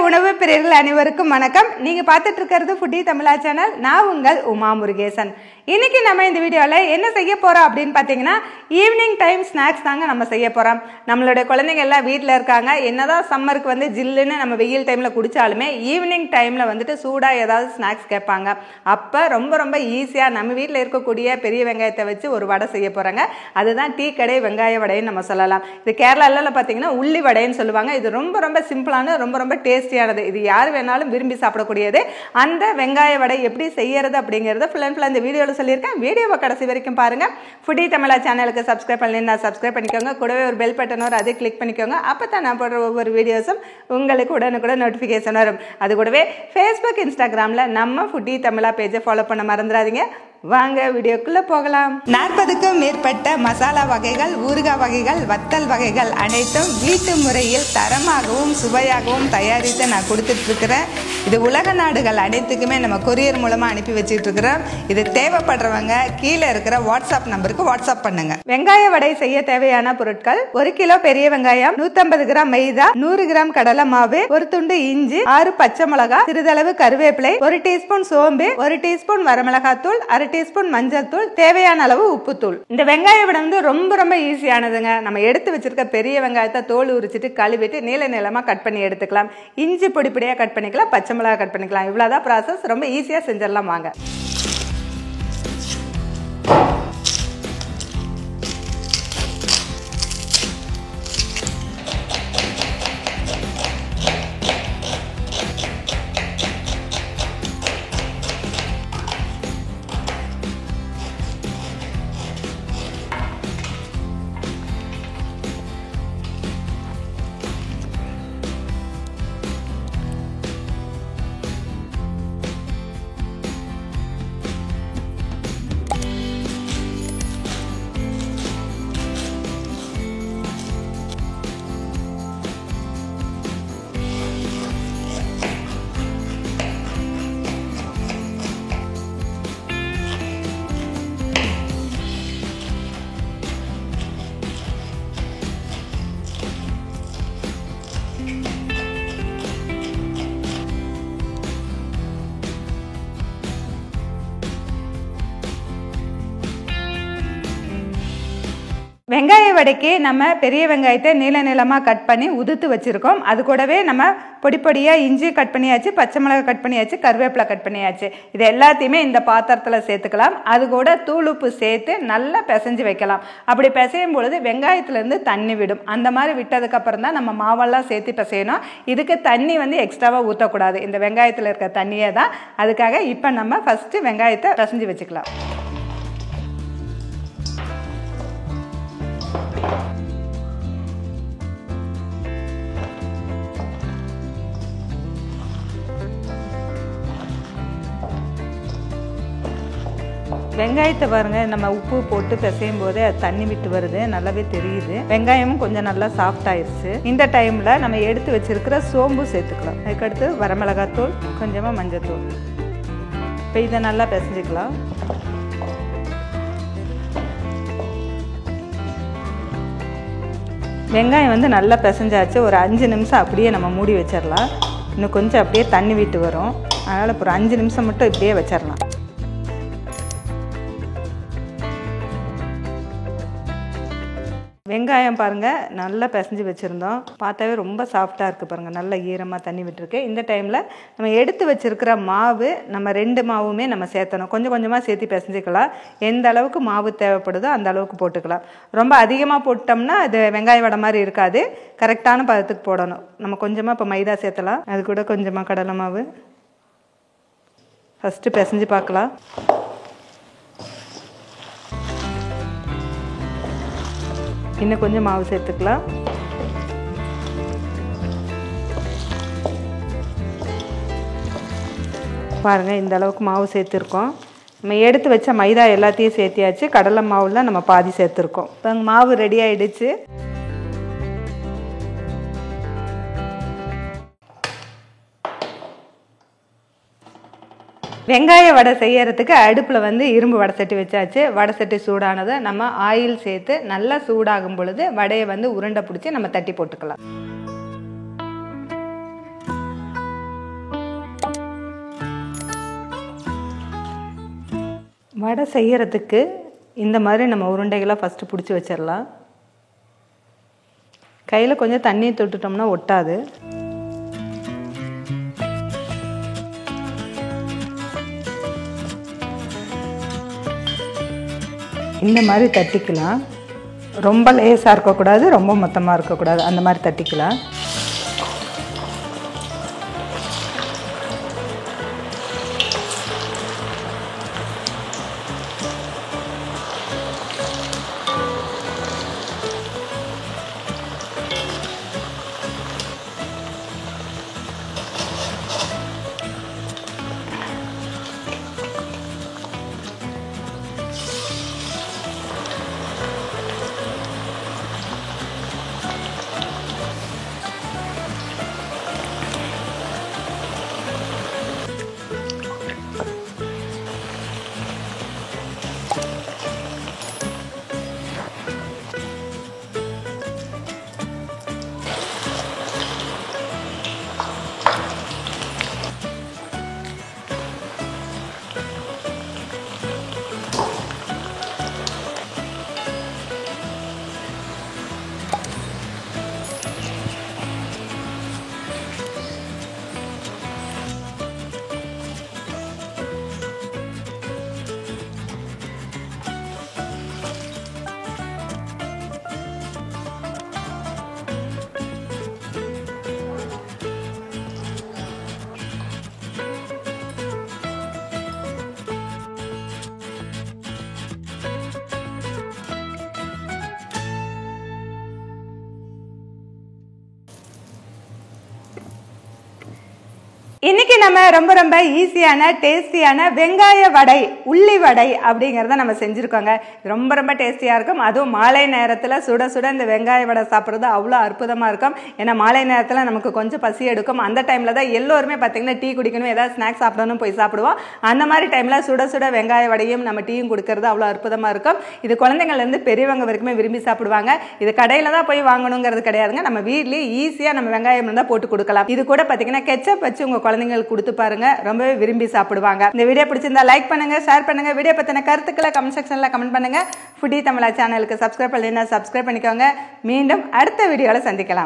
உணவு பிரியர்கள் அனைவருக்கும் வணக்கம். நீங்க பார்த்துட்டு இருக்கிறது ஃபுட்டி தமிழா சேனல். நான் உங்கள் உமா முருகேசன். இன்னைக்கு நம்ம இந்த வீடியோவில் என்ன செய்ய போறோம் அப்படின்னு பார்த்தீங்கன்னா, ஈவினிங் டைம் ஸ்நாக்ஸ் தாங்க நம்ம செய்ய போறோம். நம்மளுடைய குழந்தைங்க எல்லாம் வீட்டில் இருக்காங்க. என்னதான் சம்மருக்கு வந்து ஜில்லுன்னு நம்ம வெயில் டைம்ல குடிச்சாலுமே ஈவினிங் டைம்ல வந்துட்டு சூடாக ஏதாவது ஸ்நாக்ஸ் கேட்பாங்க. அப்போ ரொம்ப ரொம்ப ஈஸியாக நம்ம வீட்டில் இருக்கக்கூடிய பெரிய வெங்காயத்தை வச்சு ஒரு வடை செய்ய போறாங்க. அதுதான் டீ கடை வெங்காய வடைன்னு நம்ம சொல்லலாம். இது கேரளால பார்த்தீங்கன்னா உள்ளி வடைன்னு சொல்லுவாங்க. இது ரொம்ப ரொம்ப சிம்பிளான ரொம்ப டேஸ்டியானது. இது யார் வேணாலும் விரும்பி சாப்பிடக்கூடியது. அந்த வெங்காய வடை எப்படி செய்யறது அப்படிங்கறத ஃபுல் அண்ட் ஃபுல் இந்த வீடியோவில் சொல்லியிருக்கேன். வீடியோவை கடைசி வரைக்கும் பாருங்க. ஃபுட்டி தமிழா சேனலுக்கு சப்ஸ்கிரைப் பண்ணலைன்னா சப்ஸ்கிரைப் பண்ணிக்கோங்க. கூடவே ஒரு பெல் பட்டன் வரும், அதை கிளிக் பண்ணிக்கோங்க. அப்பதான் நான் போடுற ஒவ்வொரு வீடியோஸும் உங்களுக்கு உடனுக்குடன் நோட்டிஃபிகேஷன் வரும். அது கூடவே ஃபேஸ்புக், இன்ஸ்டாகிராம்ல நம்ம ஃபுட்டி தமிழா பேஜை ஃபாலோ பண்ண மறந்துடாதீங்க. வாங்க வீடியோக்குள்ள போகலாம். 40க்கும் மேற்பட்ட மசாலா வகைகள், ஊறுகாய் வகைகள், வத்தல் வகைகள் அனைத்தும் வீட்டு முறையில் தரமாகவும் சுவையாகவும் தயாரித்து நான் கொடுத்துட்டு இருக்கிறேன். இது உலக நாடுகள் அனைத்துக்குமே நம்ம கொரியர் மூலமா அனுப்பி வச்சுட்டு இருக்கிறோம். இது தேவைப்படுறவங்க கீழே இருக்கிற வாட்ஸ்அப் நம்பருக்கு வாட்ஸ்அப் பண்ணுங்க. வெங்காய வடை செய்ய தேவையான பொருட்கள்: 1 கிலோ பெரிய வெங்காயம், 150 கிராம் மைதா, 100 கிராம் கடலை மாவு, ஒரு துண்டு இஞ்சி, 6 பச்சை மிளகாய், சிறிதளவு கருவேப்பிலை, 1 டீஸ்பூன் சோம்பு, 1 டீஸ்பூன் வரமிளகாத்தூள், 1/2 டீஸ்பூன் மஞ்சள் தூள், தேவையான அளவு உப்பு தூள். இந்த வெங்காய வடை வந்து ரொம்ப ஈஸியானதுங்க. நம்ம எடுத்து வச்சிருக்க பெரிய வெங்காயத்தை தோல் உரிச்சிட்டு கழுவிட்டு நீள நீளமா கட் பண்ணி எடுத்துக்கலாம். இஞ்சி பொடியா கட் பண்ணிக்கலாம், பச்சை மிளகாய் கட் பண்ணிக்கலாம். இவ்வளவுதான் ப்ராசஸ். ரொம்ப ஈஸியா செஞ்சிடலாம் வாங்க. வெங்காய வடைக்கு நம்ம பெரிய வெங்காயத்தை நீள நீளமாக கட் பண்ணி உதுத்து வச்சுருக்கோம். அது கூடவே நம்ம பொடியாக இஞ்சி கட் பண்ணியாச்சு, பச்சை மிளகாய் கட் பண்ணியாச்சு, கருவேப்பிலை கட் பண்ணியாச்சு. இது எல்லாத்தையுமே இந்த பாத்திரத்தில் சேர்த்துக்கலாம். அது கூட தூள் உப்பு சேர்த்து நல்லா பிசைஞ்சு வைக்கலாம். அப்படி பிசையும் பொழுது வெங்காயத்துலேருந்து தண்ணி விடும். அந்த மாதிரி விட்டதுக்கப்புறம் தான் நம்ம மாவெல்லாம் சேர்த்து பிசையணும். இதுக்கு தண்ணி வந்து எக்ஸ்ட்ராவாக ஊற்றக்கூடாது. இந்த வெங்காயத்தில் இருக்க தண்ணியே தான். அதுக்காக இப்போ நம்ம ஃபஸ்ட்டு வெங்காயத்தை பிசைஞ்சு வச்சுக்கலாம். வெங்காயத்தை பாருங்க, நம்ம உப்பு போட்டு பிசையும் போதே அது தண்ணி விட்டு வருது, நல்லாவே தெரியுது. வெங்காயமும் கொஞ்சம் நல்லா சாஃப்ட் ஆயிடுச்சு. இந்த டைம்ல நம்ம எடுத்து வச்சிருக்கிற சோம்பு சேர்த்துக்கலாம். அதுக்கடுத்து வரமிளகாத்தூள், கொஞ்சமா மஞ்சள் தூள். இப்போ இதை நல்லா பிசைஞ்சிக்கலாம். வெங்காயம் வந்து நல்லா பிசைஞ்சாச்சு. ஒரு 5 நிமிஷம் அப்படியே நம்ம மூடி வச்சிடலாம். இன்னும் கொஞ்சம் அப்படியே தண்ணி விட்டு வரும். அதனால் இப்போ ஒரு 5 நிமிஷம் மட்டும் இப்படியே வச்சிடலாம். வெங்காயம் பாருங்கள் நல்லா பிசைஞ்சு வச்சுருந்தோம். பார்த்தாவே ரொம்ப சாஃப்டாக இருக்குது பாருங்கள். நல்ல ஈரமாக தண்ணி விட்டுருக்கு. இந்த டைமில் நம்ம எடுத்து வச்சுருக்கிற மாவு, நம்ம 2 மாவுமே நம்ம சேர்த்தணும். கொஞ்சம் கொஞ்சமாக சேர்த்து பிசைஞ்சிக்கலாம். எந்த அளவுக்கு மாவு தேவைப்படுதோ அந்த அளவுக்கு போட்டுக்கலாம். ரொம்ப அதிகமாக போட்டோம்னா அது வெங்காய வடை மாதிரி இருக்காது. கரெக்டான பதத்துக்கு போடணும். நம்ம கொஞ்சமாக இப்போ மைதா சேர்த்தலாம். அது கூட கொஞ்சமாக கடலை மாவு. ஃபஸ்ட்டு பிசைஞ்சு பார்க்கலாம். இன்னும் கொஞ்சம் மாவு சேர்த்துக்கலாம். பாருங்கள், இந்த அளவுக்கு மாவு சேர்த்துருக்கோம். நம்ம எடுத்து வச்ச மைதா எல்லாத்தையும் சேர்த்தியாச்சு. கடலை மாவுல நம்ம பாதி சேர்த்துருக்கோம். இப்போ மாவு ரெடி ஆயிடுச்சு. வெங்காய வடை செய்யறதுக்கு அடுப்பில் வந்து இரும்பு வடை சட்டி வச்சாச்சு. வடை சட்டி சூடானதை நம்ம ஆயில் சேர்த்து நல்லா சூடாகும் பொழுது வடையை வந்து உருண்டை பிடிச்சி நம்ம தட்டி போட்டுக்கலாம். வடை செய்யறதுக்கு இந்த மாதிரி நம்ம உருண்டைகளை ஃபஸ்ட்டு பிடிச்சி வச்சிடலாம். கையில் கொஞ்சம் தண்ணி தொட்டுட்டோம்னா ஒட்டாது. இந்த மாதிரி தட்டிக்கலாம். ரொம்ப லேசாக இருக்கக்கூடாது, ரொம்ப மொத்தமாக இருக்கக்கூடாது, அந்த மாதிரி தட்டிக்கலாம். இன்னைக்கு நம்ம ரொம்ப ரொம்ப ஈஸியான டேஸ்டியான வெங்காய வடை, உள்ளி வடை அப்படிங்கிறத நம்ம செஞ்சுருக்கோங்க. ரொம்ப ரொம்ப டேஸ்டியாக இருக்கும். அதுவும் மாலை நேரத்தில் சுட சுட இந்த வெங்காய வடை சாப்பிட்றது அவ்வளோ அற்புதமாக இருக்கும். ஏன்னா மாலை நேரத்தில் நமக்கு கொஞ்சம் பசி எடுக்கும். அந்த டைமில் தான் எல்லோருமே பார்த்தீங்கன்னா டீ குடிக்கணும், ஏதாவது ஸ்நாக்ஸ் சாப்பிடணும் போய் சாப்பிடுவோம். அந்த மாதிரி டைமில் சுட சுட வெங்காய வடையும் நம்ம டீயும் கொடுக்கறது அவ்வளோ அற்புதமாக இருக்கும். இது குழந்தைங்கள்லேருந்து பெரியவங்க வரைக்குமே விரும்பி சாப்பிடுவாங்க. இது கடையில் தான் போய் வாங்கணுங்கிறது கிடையாதுங்க. நம்ம வீட்லேயே ஈஸியாக நம்ம வெங்காயம் இருந்தால் போட்டு கொடுக்கலாம். இது கூட பார்த்தீங்கன்னா கெச்சப் வச்சு உங்கள் குழந்தைங்களுக்கு கொடுத்து பாருங்க, ரொம்பவே விரும்பி சாப்பிடுவாங்க. இந்த வீடியோ பிடிச்சிருந்தா லைக் பண்ணுங்க, ஷேர் பண்ணுங்க. வீடியோ பத்தின கருத்துக்களை கமெண்ட் செக்ஷன்ல கமெண்ட் பண்ணுங்க. ஃபுட்டி தமிழா சேனலுக்கு சப்ஸ்கிரைப் பண்ணலைன்னா சப்ஸ்கிரைப் பண்ணிக்கோங்க. மீண்டும் அடுத்த வீடியோல சந்திக்கலாம்.